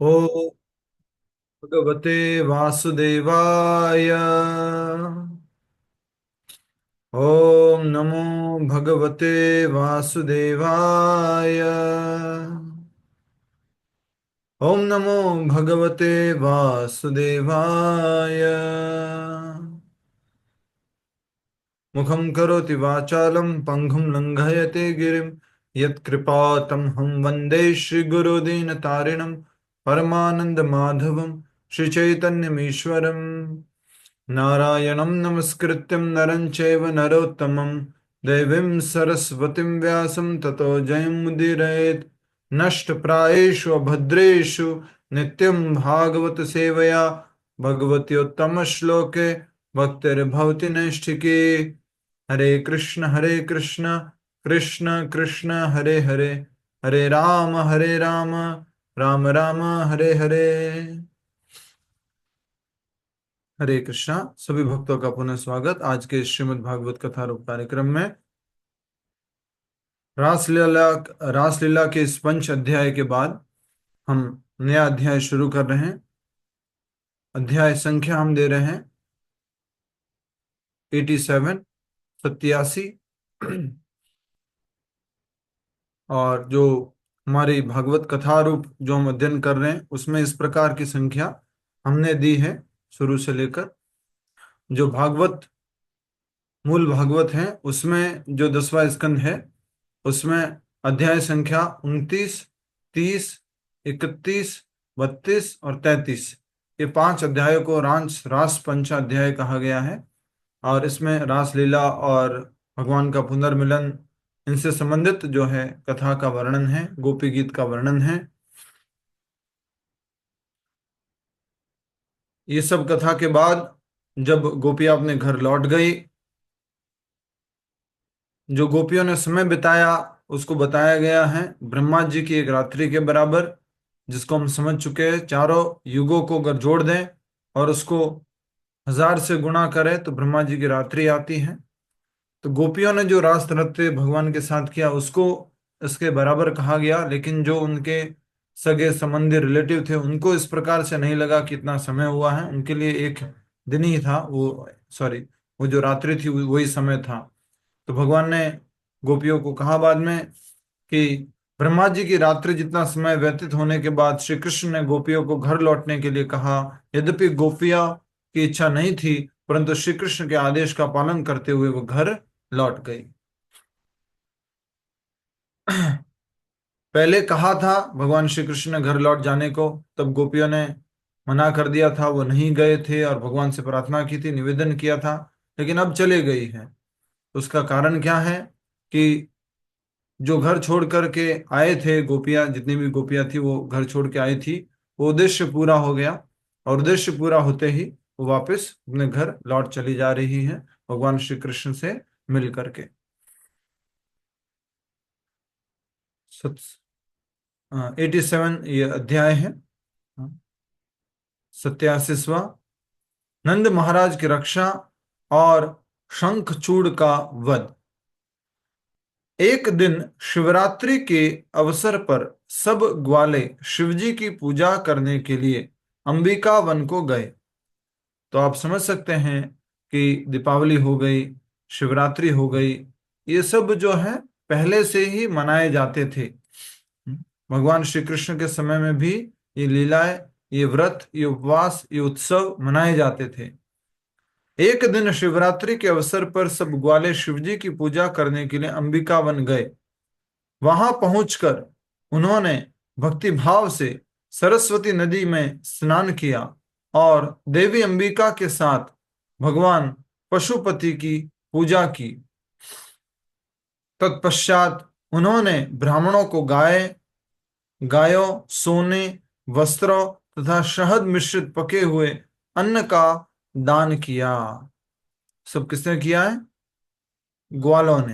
ओ भगवते वासुदेवाय। ओम नमो भगवते वासुदेवाय। ओम नमो भगवते वासुदेवाय। मुखं करोति वाचालं पंगुं लंघयते गिरिं यत्कृपातमहं वन्दे श्रीगुरुदीनतारिणं परमानन्दमाधवं श्रीचैतन्यमीश्वरम्। नारायणं नमस्कृत्यं नरं चैव नरोत्तमं देवीं सरस्वतीं व्यासं ततो जयमुदीरयेत्। नष्टप्रायेषु अभद्रेषु नित्यं भागवत सेवया भगवत्योत्तमश्लोके भक्तिर्भवति नैष्ठिकी। हरे कृष्ण कृष्ण कृष्ण हरे हरे, हरे राम राम राम हरे हरे। हरे कृष्णा। सभी भक्तों का पुनः स्वागत आज के श्रीमद् भागवत कथा रूप कार्यक्रम में। रासलीला रासलीला के इस पंच अध्याय के बाद हम नया अध्याय शुरू कर रहे हैं। अध्याय संख्या हम दे रहे हैं 87, 87। और जो हमारी भागवत कथा रूप जो हम अध्ययन कर रहे हैं उसमें इस प्रकार की संख्या हमने दी है शुरू से लेकर। जो भागवत मूल भागवत है उसमें जो 10वां स्कंद है उसमें अध्याय संख्या 29, 30, 31, 32 और 33, ये पांच अध्यायों को रास पंचाध्याय कहा गया है। और इसमें रास लीला और भगवान का पुनर्मिलन इनसे संबंधित जो है कथा का वर्णन है, गोपी गीत का वर्णन है। ये सब कथा के बाद जब गोपियां अपने घर लौट गई, जो गोपियों ने समय बिताया उसको बताया गया है ब्रह्मा जी की एक रात्रि के बराबर, जिसको हम समझ चुके हैं। चारों युगों को अगर जोड़ दें और उसको 1000 से गुणा करें तो ब्रह्मा जी की रात्रि आती है। तो गोपियों ने जो रास नृत्य भगवान के साथ किया उसको इसके बराबर कहा गया, लेकिन जो उनके सगे संबंधी रिलेटिव थे उनको इस प्रकार से नहीं लगा कि इतना समय हुआ है। उनके लिए एक दिन ही था वो, सॉरी, वो जो रात्रि थी वही समय था। तो भगवान ने गोपियों को कहा बाद में कि ब्रह्मा जी की रात्रि जितना समय व्यतीत होने के बाद श्री कृष्ण ने गोपियों को घर लौटने के लिए कहा। यद्यपि गोपियां की इच्छा नहीं थी, परंतु श्री कृष्ण के आदेश का पालन करते हुए वो घर लौट गई। पहले कहा था भगवान श्री कृष्ण ने घर लौट जाने को, तब गोपियों ने मना कर दिया था, वो नहीं गए थे और भगवान से प्रार्थना की थी, निवेदन किया था, लेकिन अब चले गई है। उसका कारण क्या है कि जो घर छोड़ करके आए थे गोपियां, जितनी भी गोपियां थी वो घर छोड़ के आई थी, वो उद्देश्य पूरा हो गया। और उद्देश्य पूरा होते ही वो वापस अपने घर लौट चली जा रही है भगवान श्री कृष्ण से मिल करके। 87 ये अध्याय है। 87वां नंद महाराज की रक्षा और शंखचूड़ का वध। एक दिन शिवरात्रि के अवसर पर सब ग्वाले शिवजी की पूजा करने के लिए अंबिका वन को गए। तो आप समझ सकते हैं कि दीपावली हो गई, शिवरात्रि हो गई, ये सब जो है पहले से ही मनाए जाते थे। भगवान श्री कृष्ण के समय में भी ये लीलाएं, ये व्रत, ये उपवास, ये उत्सव मनाए जाते थे। एक दिन शिवरात्रि के अवसर पर सब ग्वाले शिवजी की पूजा करने के लिए अंबिका वन गए। वहां पहुंचकर उन्होंने भक्ति भाव से सरस्वती नदी में स्नान किया और देवी अंबिका के साथ भगवान पशुपति की पूजा की। तत्पश्चात उन्होंने ब्राह्मणों को गायों, सोने, वस्त्रों तथा शहद मिश्रित पके हुए अन्न का दान किया। सब किसने किया है? ग्वालों ने।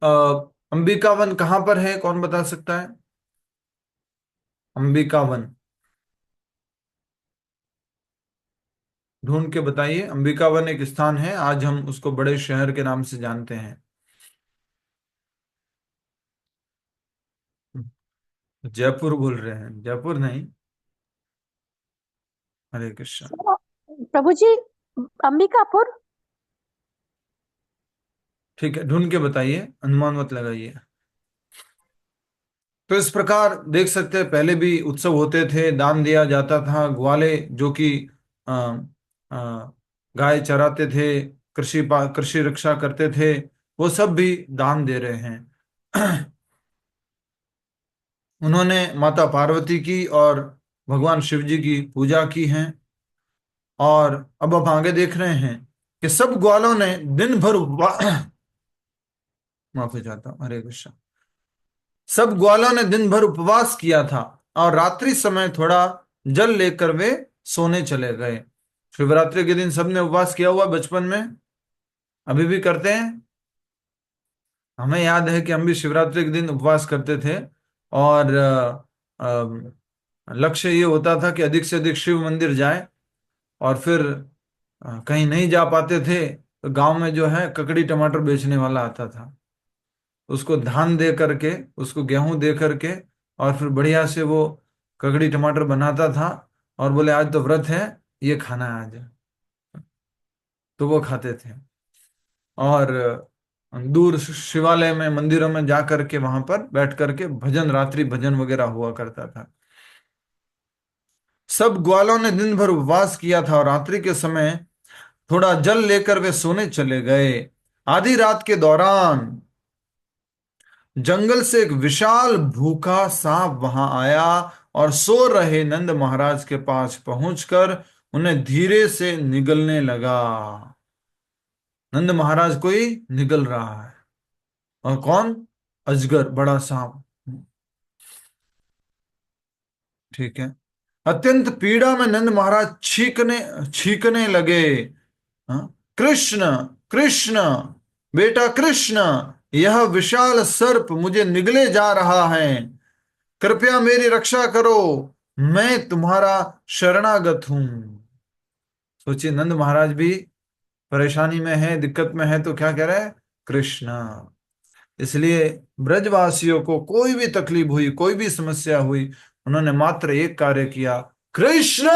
अ, अंबिका वन कहाँ पर है, कौन बता सकता है? अंबिका वन ढूंढ के बताइए। अंबिका वन एक स्थान है, आज हम उसको बड़े शहर के नाम से जानते हैं। जयपुर बोल रहे हैं? जयपुर नहीं। हरे कृष्ण। प्रभु जी, अंबिकापुर। ठीक है, ढूंढ के बताइए, अनुमान मत लगाइए। तो इस प्रकार देख सकते हैं, पहले भी उत्सव होते थे, दान दिया जाता था। ग्वाले जो कि अ, अ, गाय चराते थे, कृषि रक्षा करते थे, वो सब भी दान दे रहे हैं। उन्होंने माता पार्वती की और भगवान शिव जी की पूजा की है। और अब आप आगे देख रहे हैं कि सब ग्वालों ने दिन भर माफी चाहता हूँ, हरे कृष्ण। सब ग्वालों ने दिन भर उपवास किया था और रात्रि समय थोड़ा जल लेकर वे सोने चले गए। शिवरात्रि के दिन सबने उपवास किया हुआ बचपन में, अभी भी करते हैं। हमें याद है कि हम भी शिवरात्रि के दिन उपवास करते थे। और लक्ष्य ये होता था कि अधिक से अधिक शिव मंदिर जाए। और फिर कहीं नहीं जा पाते थे तो गांव में जो है ककड़ी टमाटर बेचने वाला आता था, उसको धान दे करके, उसको गेहूं दे करके, और फिर बढ़िया से वो ककड़ी टमाटर बनाता था। और बोले आज तो व्रत है, ये खाना है आज। तो वो खाते थे। और दूर शिवालय में, मंदिरों में जा करके वहां पर बैठ करके भजन, रात्रि भजन वगैरह हुआ करता था। सब ग्वालों ने दिन भर उपवास किया था और रात्रि के समय थोड़ा जल लेकर वे सोने चले गए। आधी रात के दौरान जंगल से एक विशाल भूखा सांप वहां आया और सो रहे नंद महाराज के पास पहुंचकर उन्हें धीरे से निगलने लगा। नंद महाराज कोई निगल रहा है। और कौन? अजगर, बड़ा सांप। ठीक है। अत्यंत पीड़ा में नंद महाराज छींकने छींकने लगे। हाँ? कृष्ण, कृष्ण, बेटा कृष्ण, यह विशाल सर्प मुझे निगले जा रहा है, कृपया मेरी रक्षा करो, मैं तुम्हारा शरणागत हूं। सोचिए, नंद महाराज भी परेशानी में है, दिक्कत में है, तो क्या कह रहे हैं? कृष्ण। इसलिए ब्रजवासियों को कोई भी तकलीफ हुई, कोई भी समस्या हुई, उन्होंने मात्र एक कार्य किया, कृष्ण।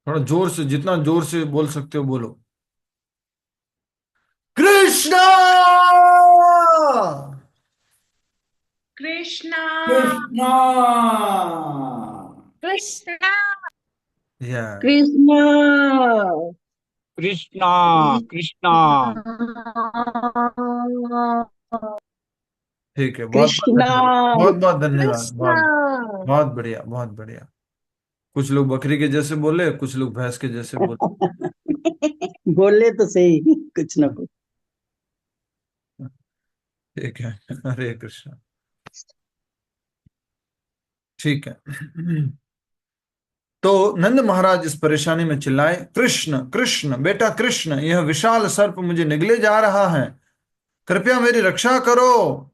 थोड़ा जोर से, जितना जोर से बोल सकते हो बोलो, कृष्ण, कृष्णा। कृष्णा। कृष्णा। या कृष्णा। कृष्णा। कृष्णा। ठीक है, बहुत बहुत कृष्णा। धन्यवाद, बहुत बहुत धन्यवाद, कृष्णा। बहुत बहुत बढ़िया, बहुत बढ़िया। कुछ लोग बकरी के जैसे बोले, कुछ लोग भैंस के जैसे बोले। बोले तो सही कुछ ना कुछ। ठीक है, हरे कृष्ण। ठीक है। तो नंद महाराज इस परेशानी में चिल्लाए, कृष्ण, कृष्ण, बेटा कृष्ण, यह विशाल सर्प मुझे निगले जा रहा है, कृपया मेरी रक्षा करो,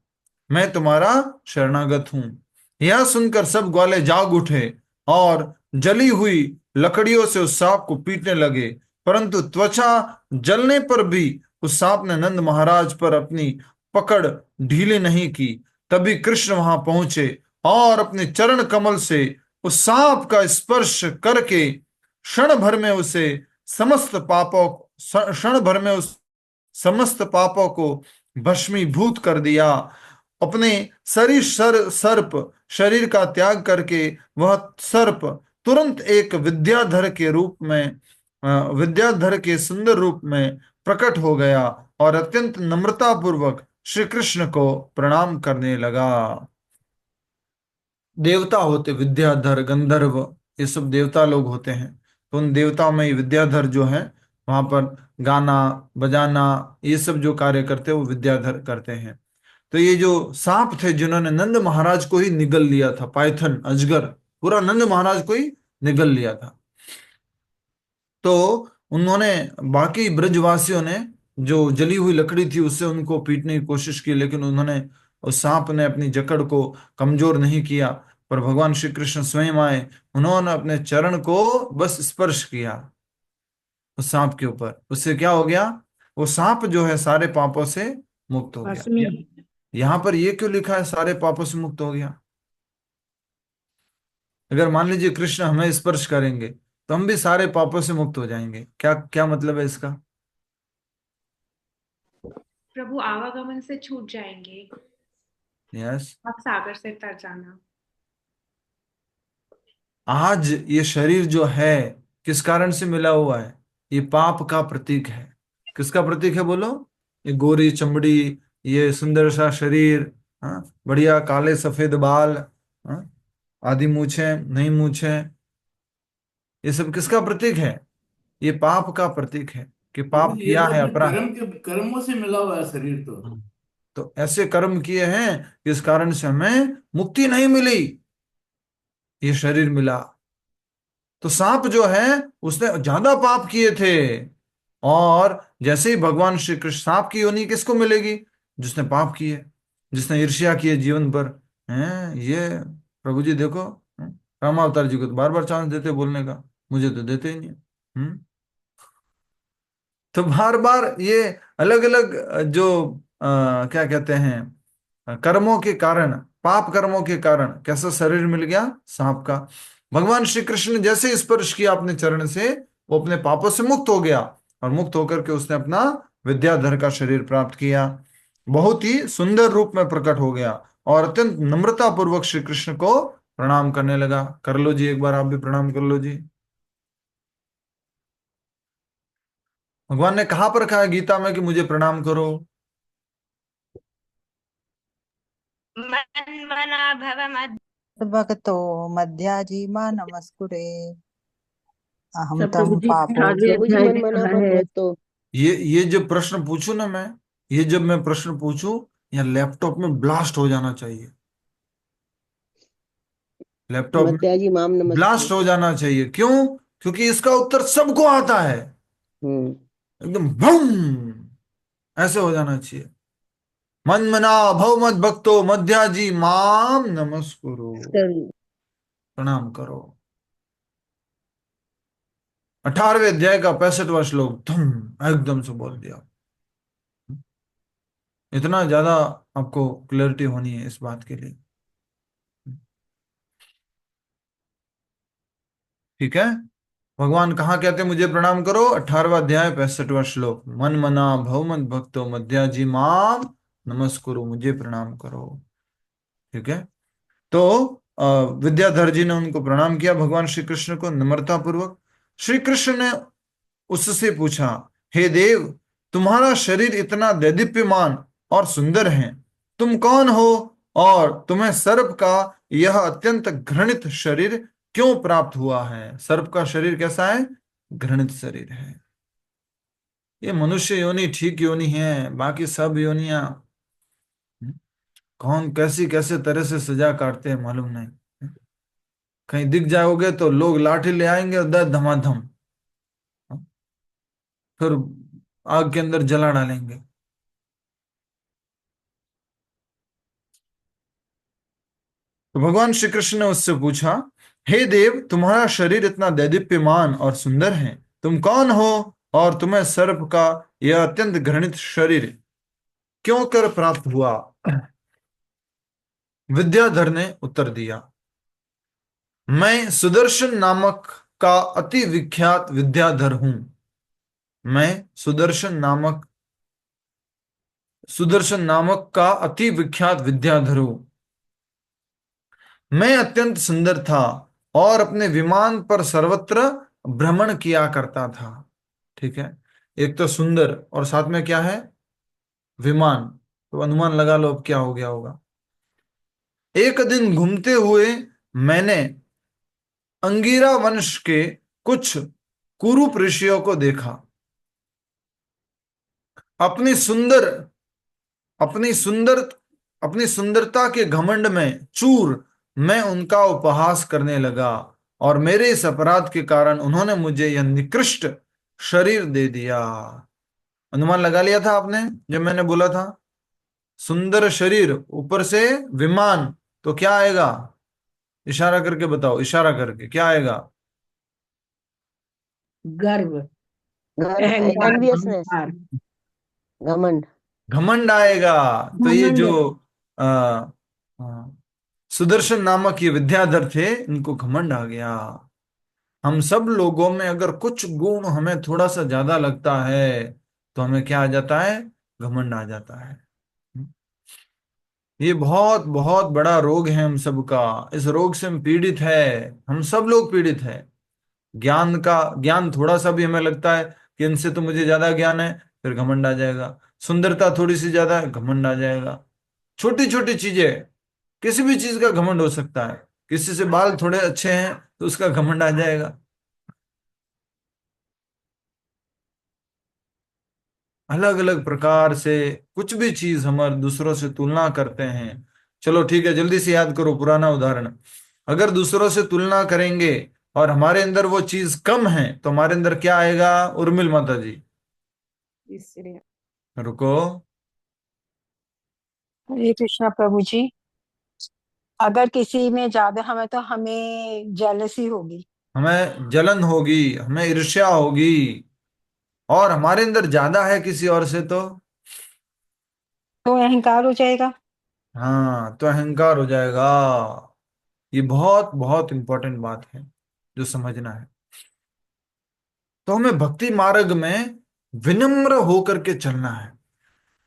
मैं तुम्हारा शरणागत हूं। यह सुनकर सब ग्वाले जाग उठे और जली हुई लकड़ियों से उस सांप को पीटने लगे। परंतु त्वचा जलने पर भी उस सांप ने नंद महाराज पर अपनी पकड़ ढीली नहीं की। तभी कृष्ण वहां पहुंचे और अपने चरण कमल से उस सांप का स्पर्श करके क्षण भर में उसे समस्त पापों क्षण भर में उस समस्त पापों को भस्मीभूत कर दिया। अपने शरीर सर्प शरीर का त्याग करके वह सर्प तुरंत एक विद्याधर के रूप में, विद्याधर के सुंदर रूप में प्रकट हो गया और अत्यंत नम्रता पूर्वक श्री कृष्ण को प्रणाम करने लगा। देवता होते विद्याधर, गंधर्व, ये सब देवता लोग होते हैं। तो उन देवताओं में ये विद्याधर जो है, वहां पर गाना बजाना, ये सब जो कार्य करते हैं वो विद्याधर करते हैं। तो ये जो सांप थे जिन्होंने नंद महाराज को ही निगल लिया था, पाइथन, अजगर, पूरा नंद महाराज को ही निगल लिया था। तो उन्होंने, बाकी ब्रजवासियों ने जो जली हुई लकड़ी थी उससे उनको पीटने की कोशिश की, लेकिन उन्होंने, उस सांप ने अपनी जकड़ को कमजोर नहीं किया। पर भगवान श्री कृष्ण स्वयं आए, उन्होंने अपने चरण को बस स्पर्श किया उस सांप के ऊपर, उससे क्या हो गया? वो सांप जो है सारे पापों से मुक्त हो गया। भस्मी। यहां पर ये क्यों लिखा है सारे पापों से मुक्त हो गया? अगर मान लीजिए कृष्ण हमें स्पर्श करेंगे तो हम भी सारे पापों से मुक्त हो जाएंगे, क्या क्या मतलब है इसका? प्रभु आवागमन से छूट जाएंगे, यस। आप सागर से तर जाना। आज ये शरीर जो है किस कारण से मिला हुआ है? ये पाप का प्रतीक है। किसका प्रतीक है बोलो? ये गोरी चमड़ी, ये सुंदर सा शरीर, हाँ, बढ़िया काले सफेद बाल, हाँ, आधी मूछें नहीं मूछें, ये सब किसका प्रतीक है? ये पाप का प्रतीक है कि प्रभु पाप जी, ये किया तो है, अपने अपराध। कर्म के कर्मों से मिला हुआ है शरीर तो। हाँ। तो ऐसे कर्म किए हैं इस कारण से हमें मुक्ति नहीं मिली, ये शरीर मिला। तो सांप जो है उसने ज्यादा पाप किए थे, और जैसे ही भगवान श्री कृष्ण, सांप की योनि किसको मिलेगी? जिसने पाप किए, जिसने ईर्ष्या की है जीवन भर। हैं ये प्रभु जी देखो, रामावतार जी को तो बार बार चांस देते बोलने का, मुझे तो देते ही नहीं। तो बार बार ये अलग अलग जो क्या कहते हैं, कर्मों के कारण, पाप कर्मों के कारण कैसा शरीर मिल गया? सांप का। भगवान श्री कृष्ण ने जैसे ही स्पर्श किया अपने चरण से, वो अपने पापों से मुक्त हो गया, और मुक्त होकर के उसने अपना विद्याधर का शरीर प्राप्त किया, बहुत ही सुंदर रूप में प्रकट हो गया, और अत्यंत नम्रता पूर्वक श्री कृष्ण को प्रणाम करने लगा। कर लो जी, एक बार आप भी प्रणाम कर लो जी। भगवान ने कहां पर कहा है गीता में कि मुझे प्रणाम करो? मन्मना भव मद् भक्तो मध्याजी मां नमस्कुरे अहम सब तम प्रभु जी पापो। 18वें प्रभु जी अध्याय मन में मना कहा भव है। भक्तो। ये जब प्रश्न पूछूं ना मैं, ये जब मैं प्रश्न पूछूं, या लैपटॉप में ब्लास्ट हो जाना चाहिए, लैपटॉप में मत्याजी माम नमस्ते। ब्लास्ट हो जाना चाहिए। क्यों? क्योंकि इसका उत्तर सबको आता है, हम्म। एकदम बम, ऐसे हो जाना चाहिए। मन मना भव मत भक्तो मध्याजी माम नमस्कुरु, प्रणाम करो। 18वें अध्याय का 65वां श्लोक धम एकदम से बोल दिया। इतना ज्यादा आपको क्लैरिटी होनी है इस बात के लिए। ठीक है। भगवान कहाँ कहते हैं मुझे प्रणाम करो? 18वां अध्याय 65वां श्लोक, मन मना भव मत भक्तो मध्याजी माम नमस्कुरु, मुझे प्रणाम करो। ठीक है। तो अ, विद्याधर जी ने उनको प्रणाम किया, भगवान श्री कृष्ण को नम्रता पूर्वक। श्री कृष्ण ने उससे पूछा, हे देव, तुम्हारा शरीर इतना दैदीप्यमान और सुंदर है, तुम कौन हो, और तुम्हें सर्प का यह अत्यंत घृणित शरीर क्यों प्राप्त हुआ है? सर्प का शरीर कैसा है? घृणित शरीर है। ये मनुष्य योनि ठीक योनि है, बाकी सब योनियां कौन कैसी कैसे तरह से सजा काटते हैं मालूम नहीं। कहीं दिख जाओगे तो लोग लाठी ले आएंगे और दर्द धमाधम, फिर आग के अंदर जला डालेंगे। तो भगवान श्री कृष्ण ने उससे पूछा, हे देव, तुम्हारा शरीर इतना दैदीप्यमान और सुंदर है, तुम कौन हो, और तुम्हें सर्प का यह अत्यंत घृणित शरीर क्यों कर प्राप्त हुआ? विद्याधर ने उत्तर दिया, मैं सुदर्शन नामक का अति विख्यात विद्याधर हूं। मैं सुदर्शन नामक का अति विख्यात विद्याधर हूं। मैं अत्यंत सुंदर था और अपने विमान पर सर्वत्र भ्रमण किया करता था। ठीक है। एक तो सुंदर और साथ में क्या है? विमान। तो अनुमान लगा लो अब क्या हो गया होगा। एक दिन घूमते हुए मैंने अंगिरा वंश के कुछ कुरूप ऋषियों को देखा। अपनी सुंदर अपनी सुंदर अपनी सुंदरता के घमंड में चूर मैं उनका उपहास करने लगा, और मेरे इस अपराध के कारण उन्होंने मुझे यह निकृष्ट शरीर दे दिया। अनुमान लगा लिया था आपने जब मैंने बोला था सुंदर शरीर ऊपर से विमान, तो क्या आएगा? इशारा करके बताओ, इशारा करके क्या आएगा? गर्व, गर्व, अहंकार, एनवियसनेस, अहंकार, घमंड। घमंड आएगा। तो ये जो घमंड। आ, आ, सुदर्शन नामक ये विद्याधर थे, इनको घमंड आ गया। हम सब लोगों में अगर कुछ गुण हमें थोड़ा सा ज्यादा लगता है तो हमें क्या आ जाता है? घमंड आ जाता है। ये बहुत बहुत बड़ा रोग है हम सबका। इस रोग से हम पीड़ित है, हम सब लोग पीड़ित है। ज्ञान थोड़ा सा भी हमें लगता है कि इनसे तो मुझे ज्यादा ज्ञान है, फिर घमंड आ जाएगा। सुंदरता थोड़ी सी ज्यादा है, घमंड आ जाएगा। छोटी छोटी चीजें, किसी भी चीज का घमंड हो सकता है। किसी से बाल थोड़े अच्छे हैं तो उसका घमंड आ जाएगा। अलग अलग प्रकार से कुछ भी चीज हम दूसरों से तुलना करते हैं। चलो ठीक है, जल्दी से याद करो पुराना उदाहरण। अगर दूसरों से तुलना करेंगे और हमारे अंदर वो चीज कम है तो हमारे अंदर क्या आएगा? उर्मिल माता जी इसलिए रुको। हरे कृष्णा प्रभु जी। अगर किसी में ज्यादा हमें तो हमें जेलसी होगी। हमें जलन होगी, हमें ईर्ष्या होगी। और हमारे अंदर ज्यादा है किसी और से तो अहंकार हो जाएगा। हाँ, तो अहंकार हो जाएगा। ये बहुत बहुत इंपॉर्टेंट बात है जो समझना है। तो हमें भक्ति मार्ग में विनम्र होकर के चलना है,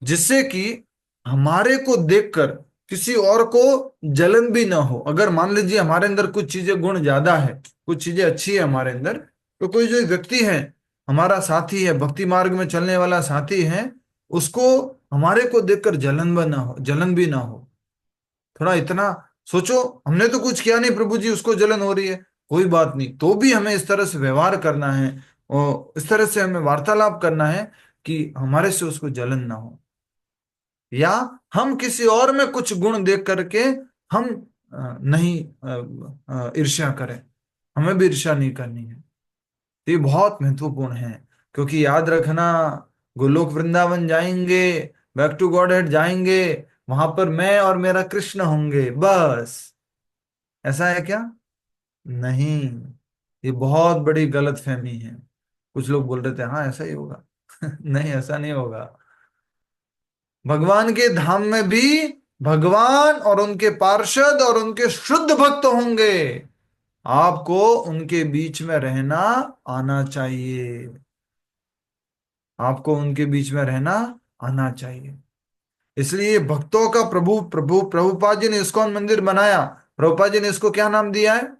जिससे कि हमारे को देखकर किसी और को जलन भी ना हो। अगर मान लीजिए हमारे अंदर कुछ चीजें गुण ज्यादा है, कुछ चीजें अच्छी है हमारे अंदर, तो कोई जो व्यक्ति है, हमारा साथी है, भक्ति मार्ग में चलने वाला साथी है, उसको हमारे को देखकर जलन भी ना हो। थोड़ा इतना सोचो, हमने तो कुछ किया नहीं प्रभु जी, उसको जलन हो रही है, कोई बात नहीं, तो भी हमें इस तरह से व्यवहार करना है और इस तरह से हमें वार्तालाप करना है कि हमारे से उसको जलन ना हो। या हम किसी और में कुछ गुण देख करके हम नहीं ईर्ष्या करें, हमें भी ईर्ष्या नहीं करनी है। तो ये बहुत महत्वपूर्ण है, क्योंकि याद रखना, गोलोक वृंदावन जाएंगे, बैक टू गॉड हेड जाएंगे, वहां पर मैं और मेरा कृष्ण होंगे बस। ऐसा है क्या? नहीं, ये बहुत बड़ी गलत फहमी है। कुछ लोग बोल रहे थे हाँ ऐसा ही होगा। नहीं, ऐसा नहीं होगा। भगवान के धाम में भी भगवान और उनके पार्षद और उनके शुद्ध भक्त होंगे। आपको उनके बीच में रहना आना चाहिए। आपको उनके बीच में रहना आना चाहिए। इसलिए भक्तों का प्रभु प्रभु प्रभुपाद जी ने इस्कॉन मंदिर बनाया। प्रभुपाद जी ने इसको क्या नाम दिया है?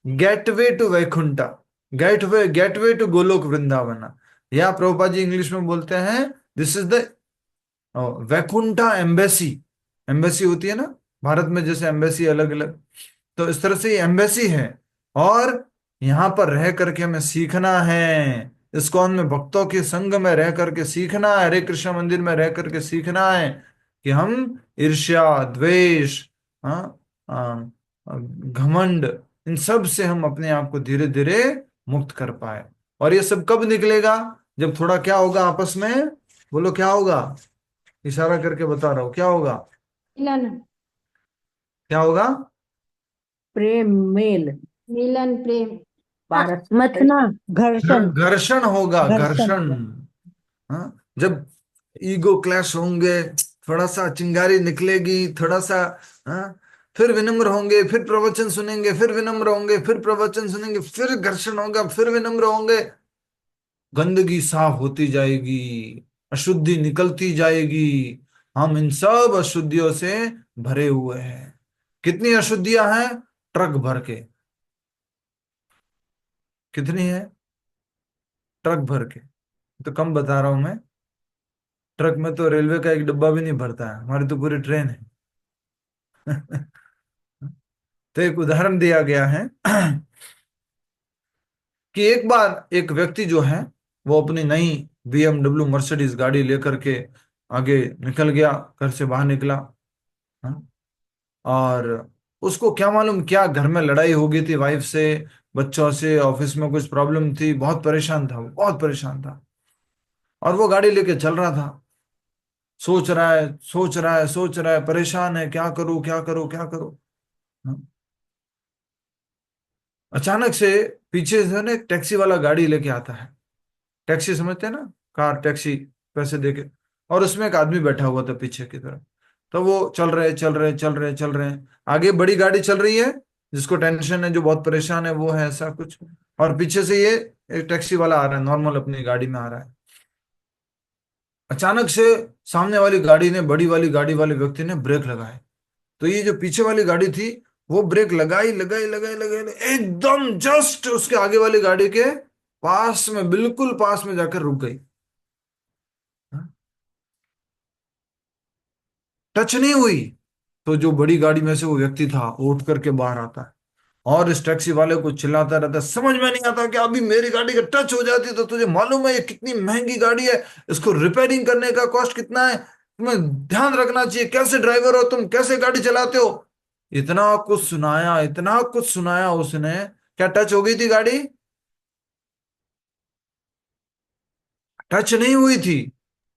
Gateway to Vaikuntha, gateway to Goloka Vrindavan. या प्रभुपाद जी इंग्लिश में बोलते हैं, this is the Vaikuntha embassy. Embassy होती है ना भारत में, जैसे एम्बेसी अलग अलग, तो इस तरह से ये एम्बेसी है। और यहाँ पर रह करके हमें सीखना है, इस्कॉन में भक्तों के संग में रह करके सीखना है, हरे कृष्ण मंदिर में रह करके सीखना है कि हम ईर्ष्या, द्वेष, हाँ, घमंड, इन सब से हम अपने आप को धीरे धीरे मुक्त कर पाए। और ये सब कब निकलेगा? जब थोड़ा क्या होगा आपस में, बोलो क्या होगा? इशारा करके बता रहा हूं, क्या होगा? मिलन, क्या होगा? प्रेम, मेल, मिलन, प्रेम, पारस मत ना, घर्षण। घर्षण होगा, घर्षण घर्षण। हाँ, जब ईगो क्लैश होंगे, थोड़ा सा चिंगारी निकलेगी, थोड़ा सा, हाँ, फिर विनम्र होंगे, फिर प्रवचन सुनेंगे, फिर विनम्र होंगे, फिर प्रवचन सुनेंगे, फिर घर्षण होगा, फिर विनम्र होंगे। गंदगी साफ होती जाएगी, अशुद्धि निकलती जाएगी। हम इन सब अशुद्धियों से भरे हुए हैं। कितनी अशुद्धियां हैं? ट्रक भर के। कितनी है? ट्रक भर के। तो कम बता रहा हूं मैं। ट्रक में तो रेलवे का एक डिब्बा भी नहीं भरता है, हमारी तो पूरी ट्रेन है। तो एक उदाहरण दिया गया है कि एक बार एक व्यक्ति जो है, वो अपनी नई BMW मर्सिडीज गाड़ी लेकर के आगे निकल गया, घर से बाहर निकला। हाँ? और उसको क्या मालूम क्या घर में लड़ाई हो गई थी वाइफ से, बच्चों से, ऑफिस में कुछ प्रॉब्लम थी, बहुत परेशान था, वो बहुत परेशान था। और वो गाड़ी लेके चल रहा था, सोच रहा है, सोच रहा है, सोच रहा है, परेशान है, क्या करूं, क्या करूं, क्या करूं। हाँ? अचानक से पीछे से ना एक टैक्सी वाला गाड़ी लेके आता है। टैक्सी समझते हैं ना, कार टैक्सी, पैसे देके। और उसमें एक आदमी बैठा हुआ था पीछे की तरफ। तो वो चल रहे हैं। आगे बड़ी गाड़ी चल रही है, जिसको टेंशन है, जो बहुत परेशान है, वो है ऐसा कुछ। और पीछे से ये एक टैक्सी वाला आ रहा है, नॉर्मल अपनी गाड़ी में आ रहा है। अचानक से सामने वाली गाड़ी ने, बड़ी वाली गाड़ी वाले व्यक्ति ने ब्रेक लगाए। तो ये जो पीछे वाली गाड़ी थी, वो ब्रेक लगाई, एकदम जस्ट उसके आगे वाली गाड़ी के पास में, बिल्कुल पास में जाकर रुक गई। टच नहीं हुई। तो जो बड़ी गाड़ी में से वो व्यक्ति था, वो उठ करके बाहर आता है और इस टैक्सी वाले को चिल्लाता रहता है, समझ में नहीं आता कि अभी मेरी गाड़ी का टच हो जाती तो तुझे मालूम है ये कितनी महंगी गाड़ी है, इसको रिपेयरिंग करने का कॉस्ट कितना है, तुम्हें ध्यान रखना चाहिए, कैसे ड्राइवर हो तुम, कैसे गाड़ी चलाते हो। इतना कुछ सुनाया उसने। क्या टच हो गई थी गाड़ी? टच नहीं हुई थी,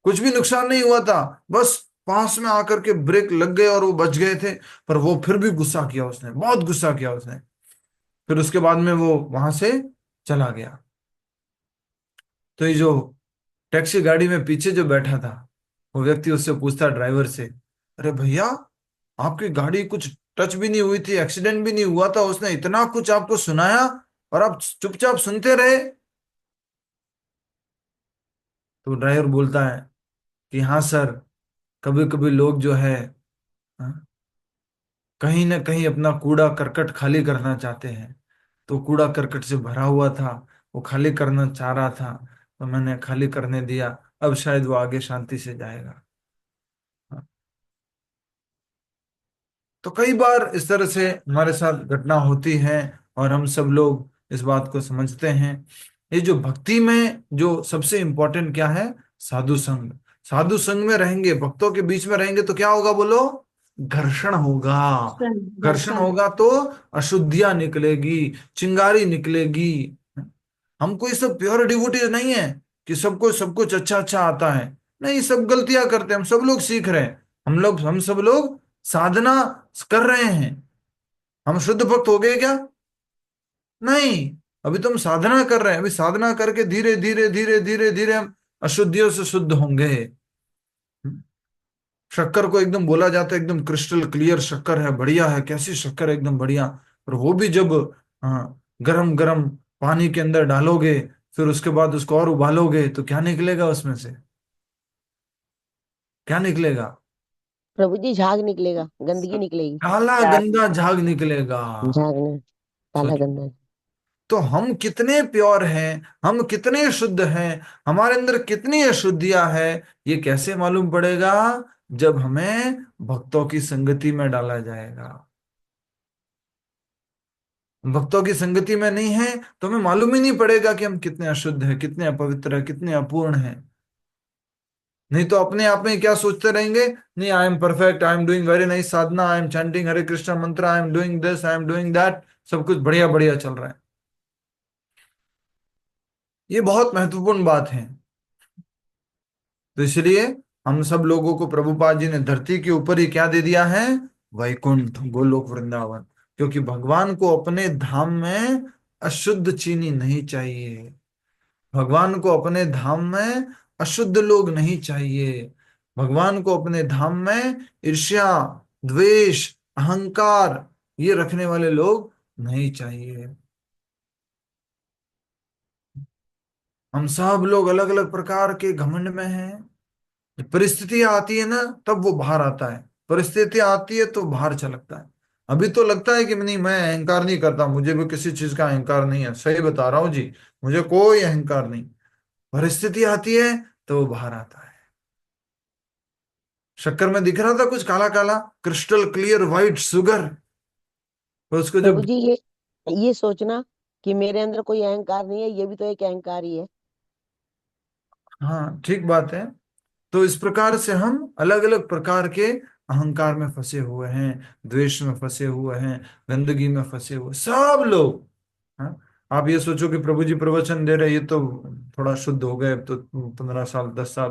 कुछ भी नुकसान नहीं हुआ था, बस पास में आकर के ब्रेक लग गए और वो बच गए थे। पर वो फिर भी गुस्सा किया उसने, बहुत गुस्सा किया उसने। फिर उसके बाद में वो वहां से चला गया। तो ये जो टैक्सी गाड़ी में पीछे जो बैठा था, वो व्यक्ति उससे पूछता ड्राइवर से, अरे भैया, आपकी गाड़ी कुछ टच भी नहीं हुई थी, एक्सीडेंट भी नहीं हुआ था, उसने इतना कुछ आपको सुनाया और आप चुपचाप सुनते रहे। तो ड्राइवर बोलता है कि हाँ सर, कभी कभी लोग जो है, हाँ, कहीं ना कहीं अपना कूड़ा करकट खाली करना चाहते हैं। तो कूड़ा करकट से भरा हुआ था, वो खाली करना चाह रहा था, तो मैंने खाली करने दिया। अब शायद वो आगे शांति से जाएगा। हाँ। तो कई बार इस तरह से हमारे साथ घटना होती है और हम सब लोग इस बात को समझते हैं। ये जो भक्ति में जो सबसे इंपॉर्टेंट क्या है? साधु संग। साधु संग में रहेंगे, भक्तों के बीच में रहेंगे तो क्या होगा बोलो? घर्षण होगा। घर्षण होगा तो अशुद्धियां निकलेगी, चिंगारी निकलेगी। हम कोई सब प्योर डिवोटीज नहीं है कि सबको सब कुछ अच्छा अच्छा आता है। नहीं, सब गलतियां करते हैं, हम सब लोग सीख रहे हैं। हम सब लोग साधना कर रहे हैं। हम शुद्ध भक्त हो गए क्या? नहीं, अभी तो हम साधना कर रहे हैं। अभी साधना करके धीरे धीरे धीरे धीरे धीरे हम अशुद्धियों से शुद्ध होंगे। शक्कर को एकदम बोला जाता है एकदम क्रिस्टल क्लियर शक्कर है, बढ़िया है, कैसी शक्कर है, एकदम बढ़िया। और वो भी जब गरम गरम पानी के अंदर डालोगे, फिर उसके बाद उसको और उबालोगे, तो क्या निकलेगा उसमें से? क्या निकलेगा? प्रभु जी झाग निकलेगा, गंदगी निकलेगी। काला गंदा झाग निकलेगा। झाग नहीं, काला सोचो, गंदा। तो हम कितने प्योर हैं, हम कितने शुद्ध हैं, हमारे अंदर कितनी अशुद्धियां हैं, ये कैसे मालूम पड़ेगा? जब हमें भक्तों की संगति में डाला जाएगा। भक्तों की संगति में नहीं है तो हमें मालूम ही नहीं पड़ेगा कि हम कितने अशुद्ध हैं, कितने अपवित्र हैं, कितने अपूर्ण हैं। नहीं तो अपने आप में क्या सोचते रहेंगे, नहीं I am perfect, I am doing very nice sadhana, I am chanting Hare Krishna mantra, I am doing this, I am doing that, सब कुछ बढ़िया बढ़िया चल रहा है। ये बहुत महत्वपूर्ण बात है। तो इसलिए हम सब लोगों को प्रभुपाद जी ने धरती के ऊपर ही क्या दे दिया है? वैकुंठ, गोलोक, वृंदावन। क्योंकि भगवान को अपने धाम में अशुद्ध चीनी नहीं चाहिए। भगवान को अपने धाम में अशुद्ध लोग नहीं चाहिए। भगवान को अपने धाम में ईर्ष्या, द्वेष, अहंकार ये रखने वाले लोग नहीं चाहिए। हम सब लोग अलग अलग प्रकार के घमंड में हैं। जब परिस्थितियां आती है ना, तब वो बाहर आता है। परिस्थितियां आती है तो बाहर छलकता है। अभी तो लगता है कि नहीं, मैं अहंकार नहीं करता, मुझे भी किसी चीज का अहंकार नहीं है, सही बता रहा हूं जी, मुझे कोई अहंकार नहीं। परिस्थिति आती है तो वो बाहर आता है। शक्कर में दिख रहा था कुछ काला काला, क्रिस्टल क्लियर व्हाइट शुगर, तो उसको प्रभु जब, जी ये सोचना कि मेरे अंदर कोई अहंकार नहीं है, ये भी तो एक अहंकार ही है। हाँ ठीक बात है। तो इस प्रकार से हम अलग अलग प्रकार के अहंकार में फंसे हुए हैं, द्वेष में फंसे हुए हैं, गंदगी में फंसे हुए सब लोग। हाँ? आप ये सोचो कि प्रभु जी प्रवचन दे रहे हैं, ये तो थोड़ा शुद्ध हो गए, अब तो 15 साल 10 साल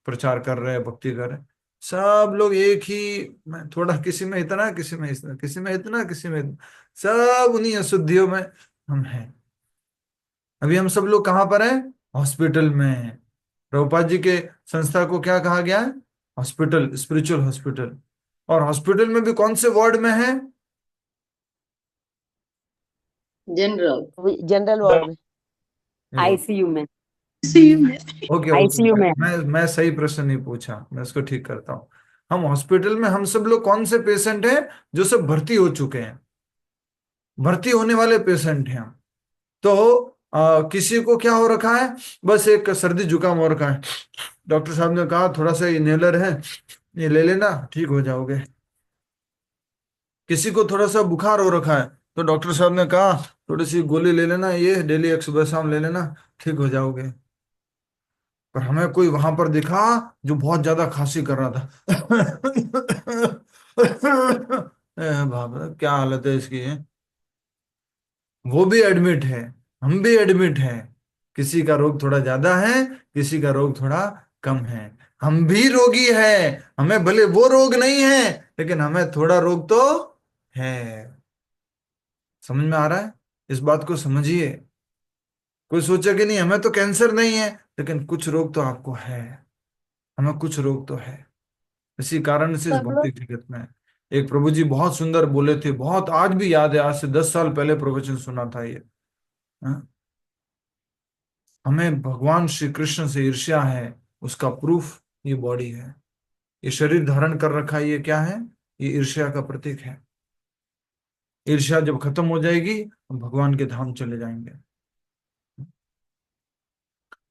प्रचार कर रहे हैं, भक्ति कर रहे हैं। सब लोग एक ही में, थोड़ा किसी में इतना, किसी में इतना, किसी में इतना, किसी में इतना, सब उन्हीं अशुद्धियों में हम हैं। अभी हम सब लोग कहाँ पर हैं? हॉस्पिटल में। प्रभुपाद जी के संस्था को क्या कहा गया है? Hospital, spiritual hospital. और हॉस्पिटल में भी कौन से वार्ड में है? जनरल जनरल वार्ड में। आईसीयू में। ओके आईसीयू ओके, में। मैं सही प्रश्न नहीं पूछा, मैं इसको ठीक करता हूँ। हम हॉस्पिटल में हम सब लोग कौन से पेशेंट हैं? जो सब भर्ती हो चुके हैं, भर्ती होने वाले पेशेंट हैं हम। तो किसी को क्या हो रखा है? बस एक सर्दी जुकाम हो रखा है, डॉक्टर साहब ने कहा थोड़ा सा इनहेलर है, ये ले लेना, ठीक हो जाओगे। किसी को थोड़ा सा बुखार हो रखा है, तो डॉक्टर साहब ने कहा थोड़ी सी गोली ले लेना, ये डेली एक सुबह शाम ले लेना, ठीक हो जाओगे। पर हमें कोई वहां पर दिखा जो बहुत ज्यादा खांसी कर रहा था। बाबा क्या हालत है इसकी है। वो भी एडमिट है, हम भी एडमिट हैं। किसी का रोग थोड़ा ज्यादा है, किसी का रोग थोड़ा कम है। हम भी रोगी हैं, हमें भले वो रोग नहीं है, लेकिन हमें थोड़ा रोग तो है। समझ में आ रहा है? इस बात को समझिए। कोई सोचे कि नहीं हमें तो कैंसर नहीं है, लेकिन कुछ रोग तो आपको है, हमें कुछ रोग तो है। इसी कारण से इस भौतिक जगत में एक प्रभु जी बहुत सुंदर बोले थे, बहुत आज भी याद है, आज से 10 साल पहले प्रवचन सुना था ये। हाँ? हमें भगवान श्री कृष्ण से ईर्ष्या है, उसका प्रूफ ये बॉडी है, ये शरीर धारण कर रखा है, ये क्या है? ये ईर्ष्या का प्रतीक है। ईर्ष्या जब खत्म हो जाएगी, हम भगवान के धाम चले जाएंगे।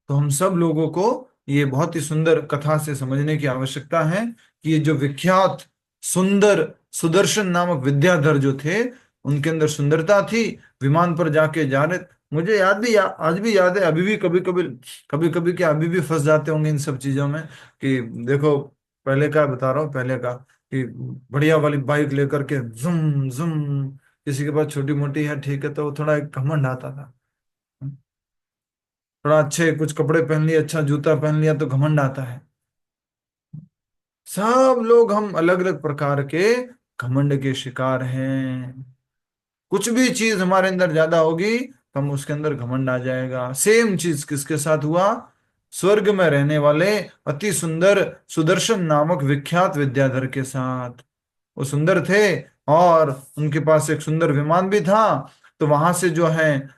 तो हम सब लोगों को ये बहुत ही सुंदर कथा से समझने की आवश्यकता है कि ये जो विख्यात सुंदर सुदर्शन नामक विद्याधर जो थे, उनके अंदर सुंदरता थी। विमान पर जाके जा रहे, मुझे याद भी आज भी याद है, अभी भी कभी कभी क्या अभी भी फंस जाते होंगे इन सब चीजों में कि देखो, पहले का बता रहा हूँ, पहले का कि बढ़िया वाली बाइक लेकर के जुम जुम, किसी के पास छोटी मोटी है, ठीक है, तो थोड़ा एक घमंड आता था। थोड़ा अच्छे कुछ कपड़े पहन लिए, अच्छा जूता पहन लिया, तो घमंड आता है। सब लोग हम अलग अलग प्रकार के घमंड के शिकार हैं। कुछ भी चीज हमारे अंदर ज्यादा होगी तो हम उसके अंदर घमंड आ जाएगा। सेम चीज किसके साथ हुआ? स्वर्ग में रहने वाले अति सुंदर सुदर्शन नामक विख्यात विद्याधर के साथ। वो सुंदर थे और उनके पास एक सुंदर विमान भी था। तो वहां से जो है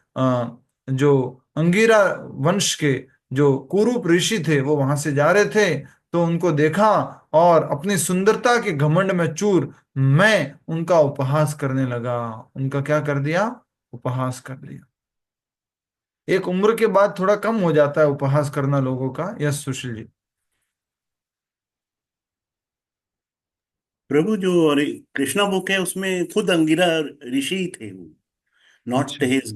जो अंगिरा वंश के जो कुरूप ऋषि थे, वो वहां से जा रहे थे, तो उनको देखा और अपनी सुंदरता के घमंड में चूर मैं उनका उपहास करने लगा। उनका क्या कर दिया? उपहास कर दिया। एक उम्र के बाद थोड़ा कम हो जाता है उपहास करना लोगों का। यस सुशील जी। प्रभु जो कृष्णा बुक है उसमें खुद अंगिरा ऋषि ही थे वो, नॉट अच्छा, हिज।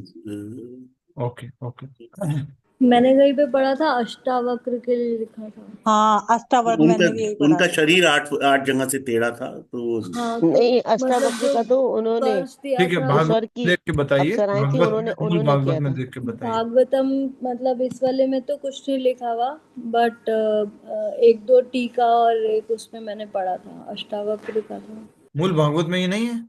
Okay okay. मैंने कहीं पे पढ़ा था अष्टावक्र के लिए लिखा था। हाँ, अष्टावक्र उनका मैंने भी यही पढ़ा उनका था। शरीर आठ आठ जगह से टेढ़ा था, तो हाँ तो नहीं, मतलब अष्टावक्र जो का तो उन्होंने वर्ष दिया ठीक है, था जो भागवत स्वर्ग में की देख के बताइए, अप्सराएं थी भागवत उन्होंने में, मूल उन्होंने भागवत किया में था। देख के बताइए। भागवतम मतलब इस वाले में तो कुछ नहीं लिखा हुआ, बट एक दो टीका और एक उसमें मैंने पढ़ा था, अष्टावक्र का था। मूल भागवत में ये नहीं है?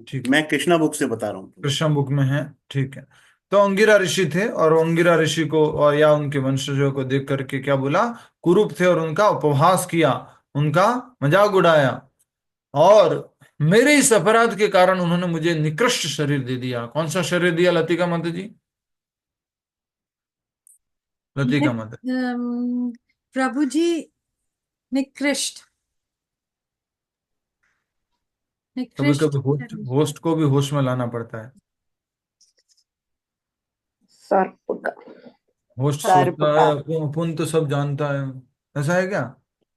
ठीक है, मैं कृष्णा बुक से बता रहा हूँ। कृष्ण बुक में है, ठीक है। तो अंगिरा ऋषि थे और अंगिरा ऋषि को और या उनके वंशजों को देख करके क्या बोला? कुरूप थे और उनका उपहास किया, उनका मजाक उड़ाया। और मेरे इस अपराध के कारण उन्होंने मुझे निकृष्ट शरीर दे दिया। कौन सा शरीर दिया लतिका माता जी? लतिका माता। प्रभु जी, निकृष्ट कभी निकृष्ट कभी होस्ट शरीर। होस्ट को भी होश में लाना पड़ता है। सर्प का। होस्ट सर्प सोचता है का। अपन तो सब जानता है, ऐसा है क्या?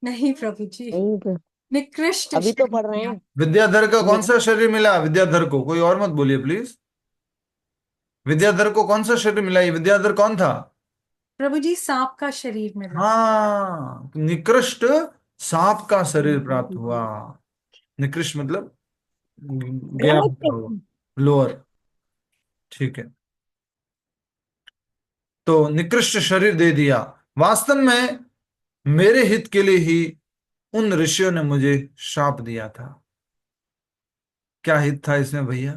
नहीं प्रभु जी, नहीं तो निकृष्ट अभी तो पढ़ रहे शरीर। हैं। विद्याधर का कौन नि- सा शरीर मिला? विद्याधर को कोई और मत बोलिए प्लीज। विद्याधर को कौन सा शरीर मिला? ये विद्याधर कौन था? प्रभु जी, सांप का शरीर मिला। हाँ, निकृष्ट सांप का शरीर प्राप्त हुआ। निकृष्ट मतलब गया होता हुआ, लोअर, ठीक है। तो निकृष्ट शरीर दे दिया। वास्तव में मेरे हित के लिए ही उन ऋषियों ने मुझे श्राप दिया था। क्या हित था इसमें भैया?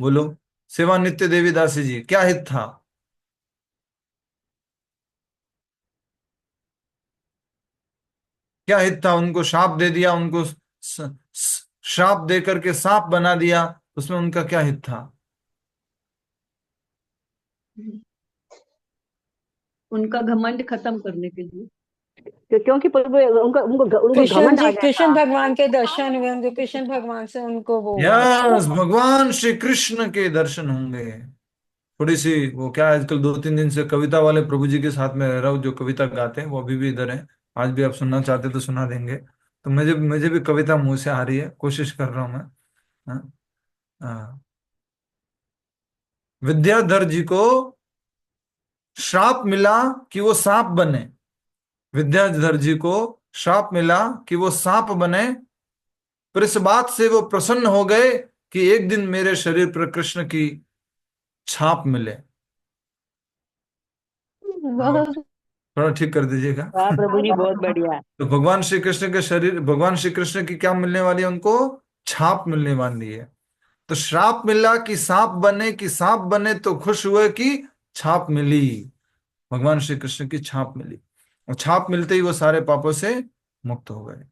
बोलो। सेवा नित्य देवी दासी जी, क्या हित था? क्या हित था? उनको शाप दे दिया, उनको श्राप दे करके सांप बना दिया, उसमें उनका क्या हित था? उनका घमंड खत्म करने के लिए। क्योंकि प्रभु उनको उनको उनको कृष्ण घमंड आ जी, गया कृष्ण था। भगवान के दर्शन हुए उनको, कृष्ण भगवान से उनको वो हुआ था। यस, भगवान श्री कृष्ण के दर्शन होंगे। थोड़ी सी वो क्या, आजकल 2-3 दिन से कविता वाले प्रभु जी के साथ में रह रहा हूँ, जो कविता गाते हैं वो अभी भी इधर हैं। आज भी आप सुनना चाहते तो सुना देंगे। तो मुझे मुझे भी कविता मुंह से आ रही है, कोशिश कर रहा हूँ मैं। हाँ, हाँ। विद्याधर जी को श्राप मिला कि वो सांप बने। विद्याधर जी को श्राप मिला कि वो सांप बने, पर इस बात से वो प्रसन्न हो गए कि एक दिन मेरे शरीर पर कृष्ण की छाप मिले। हाँ, बहुत थोड़ा ठीक कर दीजिएगा। वाह प्रभु जी, बहुत बढ़िया। तो भगवान श्री कृष्ण के शरीर, भगवान श्री कृष्ण की क्या मिलने वाली है? उनको छाप मिलने वाली है। तो श्राप मिला कि सांप बने, कि सांप बने तो खुश हुए कि छाप मिली, भगवान श्री कृष्ण की छाप मिली। और छाप मिलते ही वो सारे पापों से मुक्त हो गए।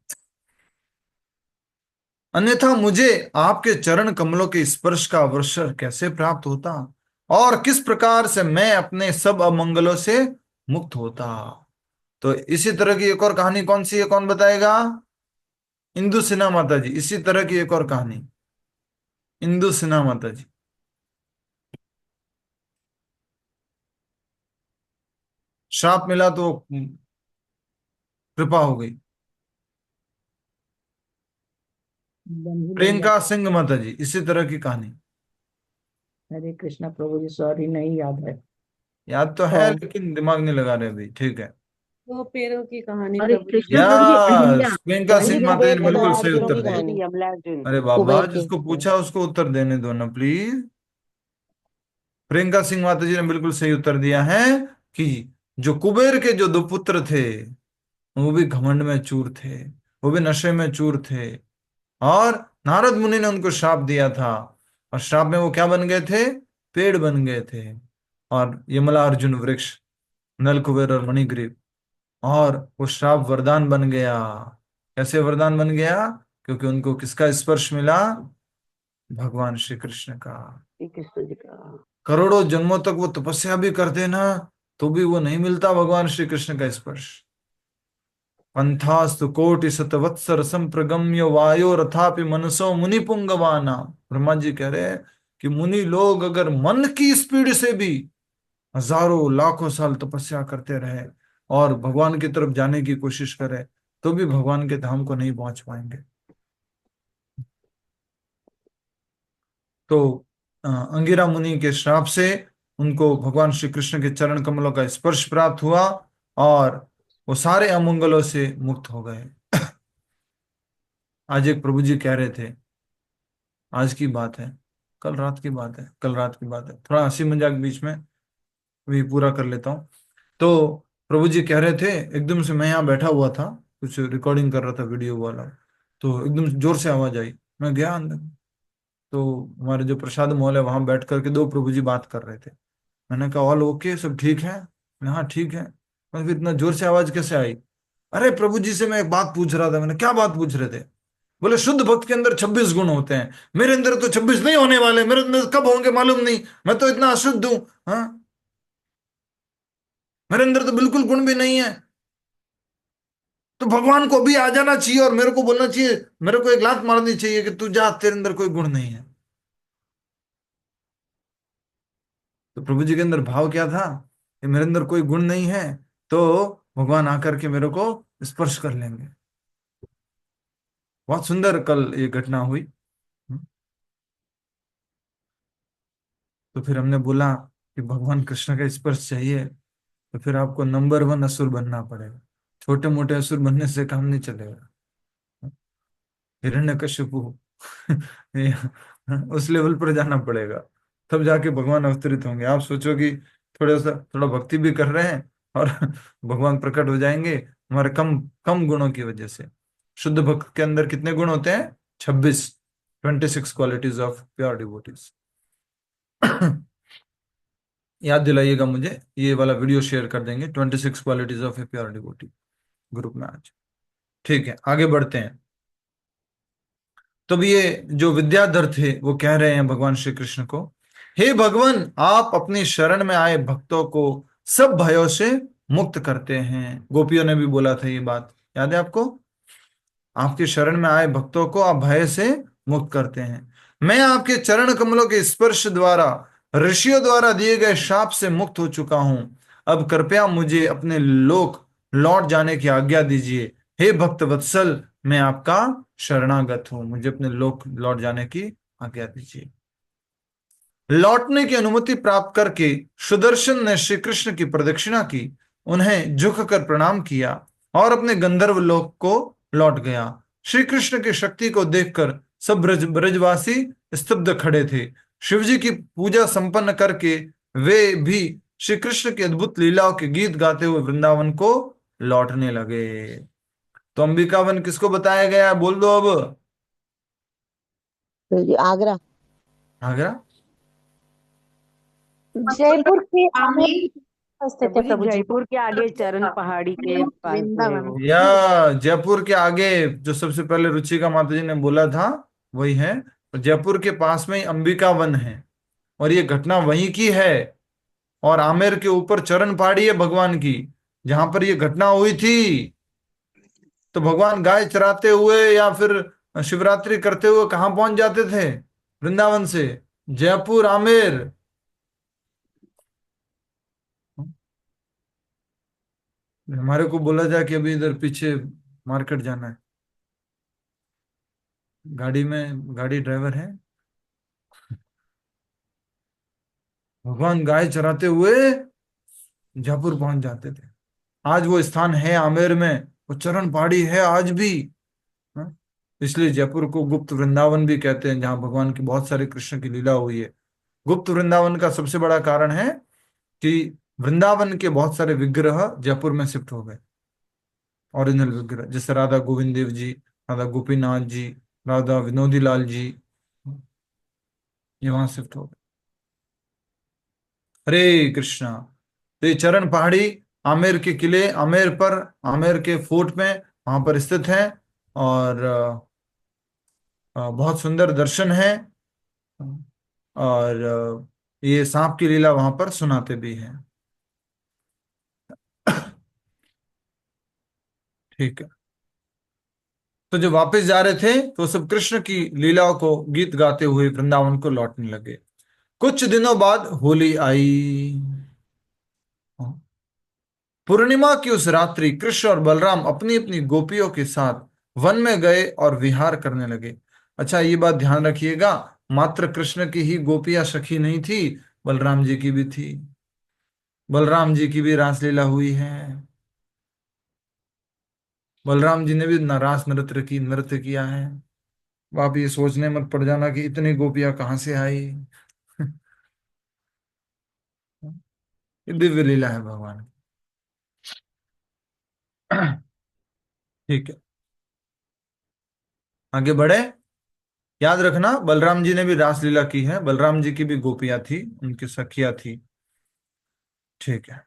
अन्यथा मुझे आपके चरण कमलों के स्पर्श का अवसर कैसे प्राप्त होता, और किस प्रकार से मैं अपने सब अमंगलों से मुक्त होता। तो इसी तरह की एक और कहानी कौन सी है, कौन बताएगा? इंदु सिन्हा माता जी। इसी तरह की एक और कहानी, इंदु सिन्हा माता जी। श्राप मिला तो कृपा हो गई। बन ही गई प्रियंका माता। सिंह माता जी, इसी तरह की कहानी। हरे कृष्णा प्रभु जी, सॉरी नहीं याद है। याद तो है लेकिन दिमाग नहीं लगा रहे अभी। ठीक है। दो पैरों की कहानी हरे प्रभु जी। कृष्णा प्रभु जी, अहिल्या। यस, प्रियंका हाँ जी, सिंह माता जी कुबेर ने के दो बिल्कुल सही अर्जुनों उत्तर की दिया। कहानी, यमला अर्जुन। अरे बाबा, कुबेर के। जिसको पूछा उसको उत्तर देने दो ना प्लीज। प्रियंका सिंह माता जी ने बिल्कुल सही उत्तर दिया है कि जो कुबेर के जो 2 पुत्र थे, वो भी घमंड में चूर थे, वो भी नशे में चूर थे, और नारद मुनि ने उनको श्राप दिया था। और श्राप में वो क्या बन गए थे? पेड़ बन गए थे। और यमला अर्जुन वृक्ष, नल कुबेर और मणिग्रीव। और वो श्राप वरदान बन गया। कैसे वरदान बन गया? क्योंकि उनको किसका स्पर्श मिला? भगवान श्री कृष्ण का। श्री कृष्ण जी का। करोड़ों जन्मों तक वो तपस्या भी करते ना, तो भी वो नहीं मिलता भगवान श्री कृष्ण का स्पर्श। पंथास्तु कोटि शतवत्सर संप्रगम्य वायो रथापि मनसो मुनि पुंगवाना। ब्रह्मा जी कह रहे हैं कि मुनि लोग अगर मन की स्पीड से भी हजारों लाखों साल तपस्या करते रहे और भगवान की तरफ जाने की कोशिश करें, तो भी भगवान के धाम को नहीं पहुंच पाएंगे। तो अंगिरा मुनि के श्राप से उनको भगवान श्री कृष्ण के चरण कमलों का स्पर्श प्राप्त हुआ, और वो सारे अमंगलों से मुक्त हो गए। आज एक प्रभु जी कह रहे थे, आज की बात है, कल रात की बात है, कल रात की बात है, थोड़ा हंसी मजाक बीच में भी पूरा कर लेता हूँ। तो प्रभु जी कह रहे थे, एकदम से मैं यहाँ बैठा हुआ था, कुछ रिकॉर्डिंग कर रहा था वीडियो वाला, तो एकदम जोर से आवाज आई। मैं गया अंदर, तो हमारे जो प्रसाद मॉल है वहां बैठ करके 2 प्रभु जी बात कर रहे थे। मैंने कहा ऑल ओके, सब ठीक है? हाँ ठीक है। मैं फिर इतना जोर से आवाज कैसे आई? अरे प्रभु जी से मैं एक बात पूछ रहा था। मैंने क्या बात पूछ रहे थे? बोले शुद्ध भक्त के अंदर 26 गुण होते हैं, मेरे अंदर तो 26 नहीं होने वाले, मेरे अंदर कब होंगे मालूम नहीं, मैं तो इतना अशुद्ध हूं। हाँ, मेरे अंदर तो बिल्कुल गुण भी नहीं है। तो भगवान को भी आ जाना चाहिए और मेरे को बोलना चाहिए, मेरे को एक लात मारनी चाहिए कि तू जा, तेरे अंदर कोई गुण नहीं है। तो प्रभु जी के अंदर भाव क्या था कि मेरे अंदर कोई गुण नहीं है, तो भगवान आकर के मेरे को स्पर्श कर लेंगे। बहुत सुंदर कल ये घटना हुई। तो फिर हमने बोला कि भगवान कृष्ण का स्पर्श चाहिए, तो फिर आपको नंबर 1 असुर बनना पड़ेगा। छोटे मोटे असुर बनने से काम नहीं चलेगा। हिरण्यकशिपु उस लेवल पर जाना पड़ेगा, तब जाके भगवान अवतरित होंगे। आप सोचो कि थोड़ा भक्ति भी कर रहे हैं और भगवान प्रकट हो जाएंगे हमारे कम कम गुणों की वजह से। शुद्ध भक्त के अंदर कितने गुण होते हैं? 26, 26 क्वालिटीज ऑफ प्योर डिवोटीज। याद दिलाइएगा मुझे, ये वाला वीडियो शेयर कर देंगे, 26 qualities of a pure devotee group में आज। ठीक है, आगे बढ़ते हैं। तब ये जो विद्याधर थे वो कह रहे हैं भगवान श्री कृष्ण को, हे भगवान, आप अपनी शरण में आए भक्तों को सब भयों से मुक्त करते हैं। गोपियों ने भी बोला था ये बात, याद है आपको? आपकी शरण में आए भक्तों को आप भय से मुक्त करते हैं। मैं आपके चरण कमलों के स्पर्श द्वारा ऋषियों द्वारा दिए गए शाप से मुक्त हो चुका हूं। अब कृपया मुझे अपने लोक लौट जाने की आज्ञा दीजिए। हे भक्त वत्सल, मैं आपका शरणागत हूं, मुझे अपने लोक लौट जाने की आज्ञा दीजिए। लौटने की अनुमति प्राप्त करके सुदर्शन ने श्री कृष्ण की प्रदक्षिणा की, उन्हें झुककर प्रणाम किया और अपने गंधर्व लोक को लौट गया। श्री कृष्ण की शक्ति को देखकर सब ब्रजवासी स्तब्ध खड़े थे। शिवजी की पूजा संपन्न करके वे भी श्री कृष्ण की अद्भुत लीलाओं के गीत गाते हुए वृंदावन को लौटने लगे। तो अंबिका वन किसको बताया गया, बोल दो अब। तो ये आगरा। आगरा? जयपुर के आगे आमीर स्थित है प्रभु जी। जयपुर के आगे चरण पहाड़ी के पास में है वो। या जयपुर के आगे, जो सबसे पहले रुचिका माता जी ने बोला था वही है। जयपुर के पास में ही अंबिका वन है और ये घटना वहीं की है। और आमेर के ऊपर चरण पहाड़ी है भगवान की, जहां पर ये घटना हुई थी। तो भगवान गाय चराते हुए या फिर शिवरात्रि करते हुए कहाँ पहुंच जाते थे? वृंदावन से जयपुर, आमेर। हमारे को बोला जाए कि अभी इधर पीछे मार्केट जाना है, गाड़ी में गाड़ी ड्राइवर है, भगवान गाय चराते हुए जयपुर पहुंच जाते थे। आज वो स्थान है आमेर में, वो चरण पहाड़ी है आज भी। हाँ? इसलिए जयपुर को गुप्त वृंदावन भी कहते हैं, जहां भगवान की बहुत सारी कृष्ण की लीला हुई है। गुप्त वृंदावन का सबसे बड़ा कारण है कि वृंदावन के बहुत सारे विग्रह जयपुर में शिफ्ट हो गए। ओरिजिनल विग्रह जैसे राधा गोविंद देव जी, राधा गोपीनाथ जी, राधा विनोदी लाल जी, ये वहां शिफ्ट हो गए। हरे कृष्णा। तो ये चरण पहाड़ी आमेर के किले, आमेर पर, आमेर के फोर्ट में वहां पर स्थित है। और बहुत सुंदर दर्शन है। और ये सांप की लीला वहां पर सुनाते भी हैं। ठीक है। तो जब वापस जा रहे थे तो सब कृष्ण की लीलाओं को गीत गाते हुए वृंदावन को लौटने लगे। कुछ दिनों बाद होली आई। पूर्णिमा की उस रात्रि कृष्ण और बलराम अपनी अपनी गोपियों के साथ वन में गए और विहार करने लगे। अच्छा, ये बात ध्यान रखिएगा, मात्र कृष्ण की ही गोपियां सखी नहीं थी, बलराम जी की भी थी। बलराम जी की भी रासलीला हुई है। बलराम जी ने भी रास नृत्य किया है। आप ये सोचने मत पड़ जाना कि इतनी गोपियां कहां से आई। ये दिव्य लीला है भगवान की। ठीक है, आगे बढ़े। याद रखना, बलराम जी ने भी रासलीला की है, बलराम जी की भी गोपियां थी, उनकी सखियां थी। ठीक है।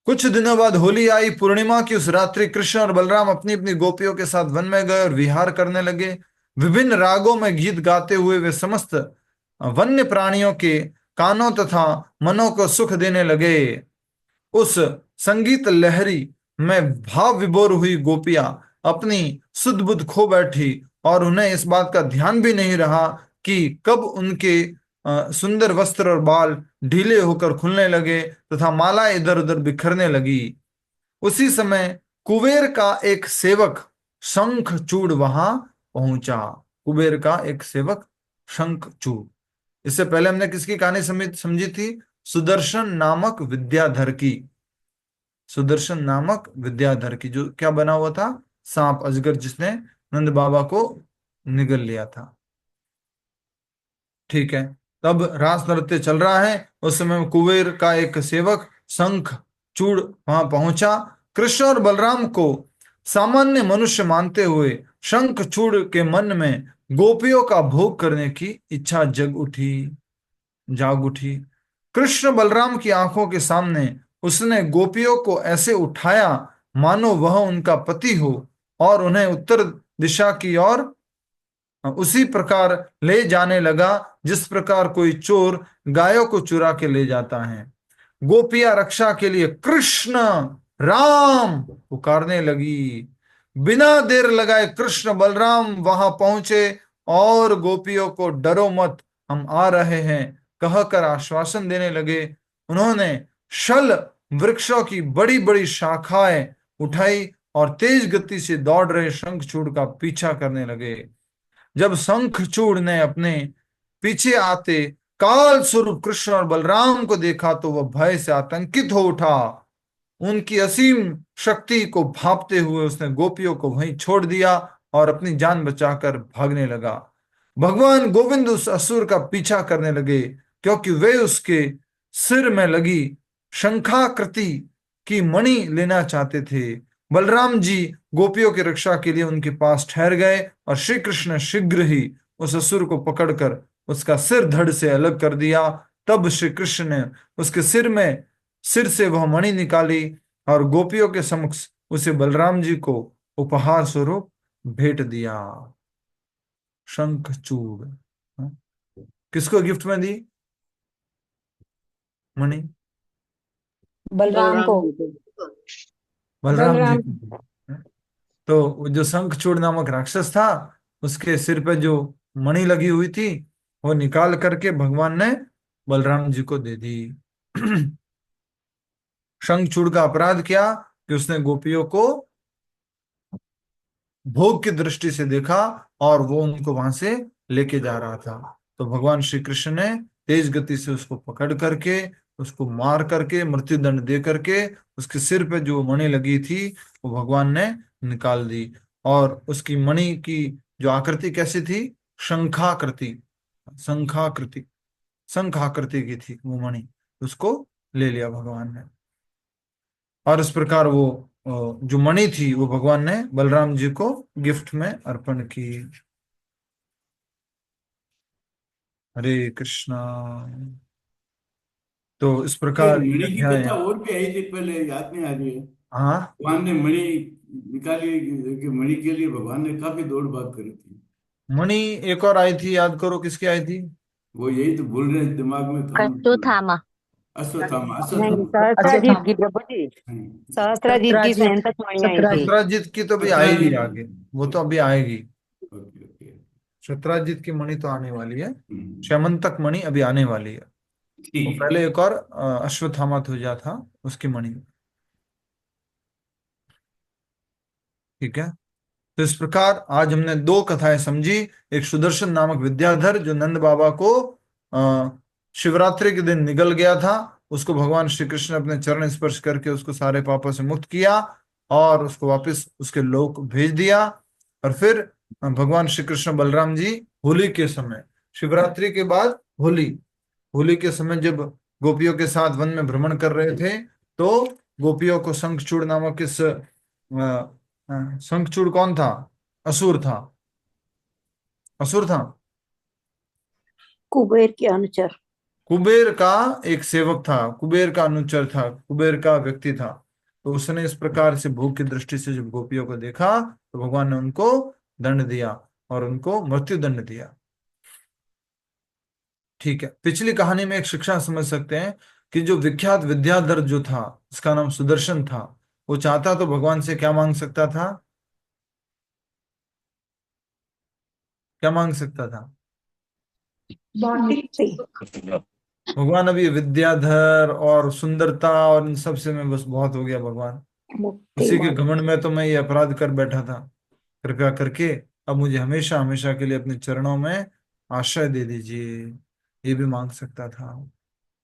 कुछ दिनों बाद होली आई। पूर्णिमा की उस रात्रि कृष्ण और बलराम अपनी अपनी गोपियों के साथ वन में गए और विहार करने लगे। विभिन्न रागों में गीत गाते हुए वे समस्त वन्य प्राणियों के कानों तथा मनों को सुख देने लगे। उस संगीत लहरी में भाव विभोर हुई गोपियां अपनी सुध बुध खो बैठी और उन्हें इस बात का ध्यान भी नहीं रहा कि कब उनके सुंदर वस्त्र और बाल ढीले होकर खुलने लगे तथा माला इधर उधर बिखरने लगी। उसी समय कुबेर का एक सेवक शंखचूड़ वहां पहुंचा। कुबेर का एक सेवक शंखचूड़। इससे पहले हमने किसकी कहानी समझी थी? सुदर्शन नामक विद्याधर की। सुदर्शन नामक विद्याधर की, जो क्या बना हुआ था? सांप, अजगर, जिसने नंद बाबा को निगल लिया था। ठीक है। तब रास नृत्य चल रहा है। उस समय कुबेर का एक सेवक शंख चूड़ वहां पहुंचा। कृष्ण और बलराम को सामान्य मनुष्य मानते हुए शंख चूड़ के मन में गोपियों का भोग करने की इच्छा जाग उठी। कृष्ण बलराम की आंखों के सामने उसने गोपियों को ऐसे उठाया मानो वह उनका पति हो और उन्हें उत्तर दिशा की ओर उसी प्रकार ले जाने लगा जिस प्रकार कोई चोर गायों को चुरा के ले जाता है। गोपियां रक्षा के लिए कृष्ण राम पुकारने लगी। बिना देर लगाए कृष्ण बलराम वहां पहुंचे और गोपियों को डरो मत, हम आ रहे हैं कहकर आश्वासन देने लगे। उन्होंने शल वृक्षों की बड़ी बड़ी शाखाएं उठाई और तेज गति से दौड़ रहे शंखचूड़ का पीछा करने लगे। जब शंखचूड़ ने अपने पीछे आते काल स्वरूप कृष्ण और बलराम को देखा तो वह भय से आतंकित हो उठा। उनकी असीम शक्ति को भांपते हुए उसने गोपियों को वहीं छोड़ दिया और अपनी जान बचाकर भागने लगा। भगवान गोविंद उस असुर का पीछा करने लगे क्योंकि वे उसके सिर में लगी शंखाकृति की मणि लेना चाहते थे। बलराम जी गोपियों की रक्षा के लिए उनके पास ठहर गए और श्री कृष्ण ने शीघ्र ही उस असुर को पकड़कर उसका सिर धड़ से अलग कर दिया। तब श्री कृष्ण ने उसके सिर से वह मणि निकाली और गोपियों के समक्ष उसे बलराम जी को उपहार स्वरूप भेंट दिया। शंखचूड़ किसको गिफ्ट में दी मणि? बलराम को। बलराम जी को। तो जो शंखचूड़ नामक राक्षस था उसके सिर पे जो मणि लगी हुई थी वो निकाल करके भगवान ने बलराम जी को दे दी। शंखचूड़ का अपराध क्या कि उसने गोपियों को भोग की दृष्टि से देखा और वो उनको वहां से लेके जा रहा था। तो भगवान श्री कृष्ण ने तेज गति से उसको पकड़ करके उसको मार करके मृत्यु दंड दे करके उसके सिर पे जो मणि लगी थी वो भगवान ने निकाल दी। और उसकी मणि की जो आकृति कैसी थी? शंखाकृति शंखाकृति शंखाकृति की थी वो मणि, उसको ले लिया भगवान ने। और इस प्रकार वो जो मणि थी वो भगवान ने बलराम जी को गिफ्ट में अर्पण की। हरे कृष्णा। तो इस प्रकार मणि की कथा और भी आई थी पहले, याद नहीं आ रही है। हाँ, भगवान ने मणि निकाली कि मणि के लिए भगवान ने काफी दौड़ भाग करी थी। मणि एक और आई थी, याद करो किसकी आई थी? वो यही तो भूल रहे दिमाग में था। अश्वत्थामा। अश्वत्थामा नहीं, अश्वत्थामा सहस्त्राजीत की प्रभु जी, सहस्त्राजीत की सत्राजित 67 मणि आई थी। सत्राजित की तो अभी आएगी आगे, वो तो अभी आएगी। ओके ओके सत्राजित की मणि तो आने वाली है, शैमंतक मणि अभी आने वाली है। वो ठीक है। पहले एक और अश्वत्थामा ध्वजा था उसकी मणि। ठीक है, तो इस प्रकार आज हमने दो कथाएं समझी। एक सुदर्शन नामक विद्याधर जो नंद बाबा को शिवरात्रि के दिन निगल गया था, उसको भगवान श्री कृष्ण ने अपने चरण स्पर्श करके उसको सारे पापों से मुक्त किया और उसको वापस उसके लोक भेज दिया। और फिर भगवान श्री कृष्ण बलराम जी होली के समय, शिवरात्रि के बाद होली के समय जब गोपियों के साथ वन में भ्रमण कर रहे थे तो गोपियों को शंखचूड़ नामक इस शंखचूड़ कौन था? असुर था। असुर था, कुबेर के अनुचर। कुबेर का एक सेवक था, कुबेर का अनुचर था, कुबेर का व्यक्ति था। तो उसने इस प्रकार से भोग की दृष्टि से जब गोपियों को देखा तो भगवान ने उनको दंड दिया और उनको मृत्यु दंड दिया। ठीक है, पिछली कहानी में एक शिक्षा समझ सकते हैं कि जो विख्यात विद्याधर जो था, उसका नाम सुदर्शन था, वो चाहता तो भगवान से क्या मांग सकता था? क्या मांग सकता था? भगवान अभी विद्याधर और सुंदरता और इन सब से मैं बस बहुत हो गया भगवान, उसी के घमंड में तो मैं ये अपराध कर बैठा था, कृपया करके अब मुझे हमेशा हमेशा के लिए अपने चरणों में आश्रय दे दीजिए, ये भी मांग सकता था।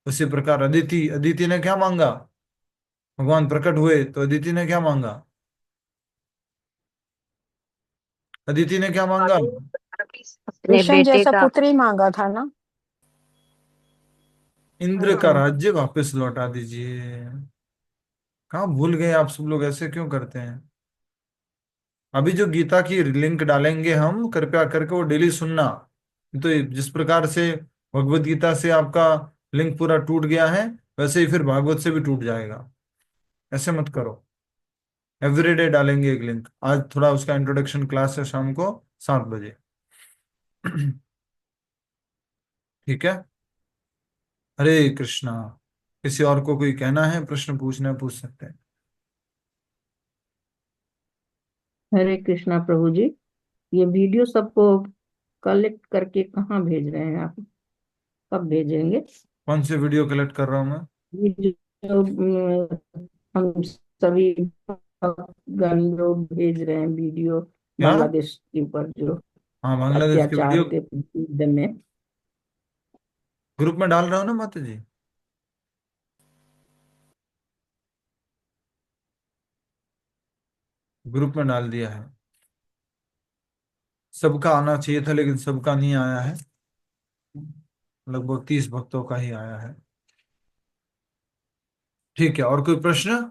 उसी प्रकार अदिति ने क्या मांगा? भगवान प्रकट हुए तो अदिति ने क्या मांगा? अदिति ने क्या मांगा? अपने कृष्ण बेटे जैसा का पुत्र ही मांगा था ना। इंद्र का राज्य वापस लौटा दीजिए। कहाँ भूल गए आप सब लोग, ऐसे क्यों करते हैं? अभी जो गीता की लिंक डालेंगे हम, कृपया करके वो डेली सुनना। तो जिस प्रकार से भगवत गीता से आपका लिंक पूरा टूट गया है, वैसे ही फिर भागवत से भी टूट जाएगा। ऐसे मत करो, एवरीडे डालेंगे एक लिंक। आज थोड़ा उसका इंट्रोडक्शन क्लास है शाम को 7 बजे। ठीक है। हरे कृष्णा। किसी और को कोई कहना है, प्रश्न पूछना है, पूछ सकते हैं। हरे कृष्णा प्रभु जी, ये वीडियो सबको कलेक्ट करके कहाँ भेज रहे हैं आप? कब भेजेंगे? कौन से वीडियो कलेक्ट कर रहा हूं मैं? ये जो हम सभी भक्तगण लोग भेज रहे हैं वीडियो क्या? बांग्लादेश के ऊपर जो हाँ, बांग्लादेश की अत्याचार वीडियो के युद्ध में। ग्रुप में डाल रहा हूँ ना माता जी। ग्रुप में डाल दिया है। सबका आना चाहिए था लेकिन सबका नहीं आया है। लगभग 30 भक्तों का ही आया है। ठीक है, और कोई प्रश्न?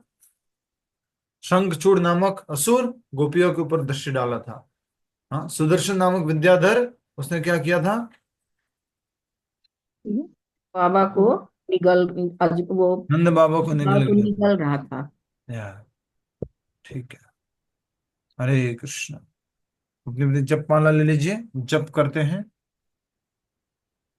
शंखचूड़ नामक असुर गोपियों के ऊपर दृष्टि डाला था। हाँ, सुदर्शन नामक विद्याधर, उसने क्या किया था? बाबा को निगल वो नंद बाबा को बाबा निगल को गया निगल रहा था। था। ठीक है। हरे कृष्ण। अपनी अपनी जप माला ले लीजिए, जप करते हैं।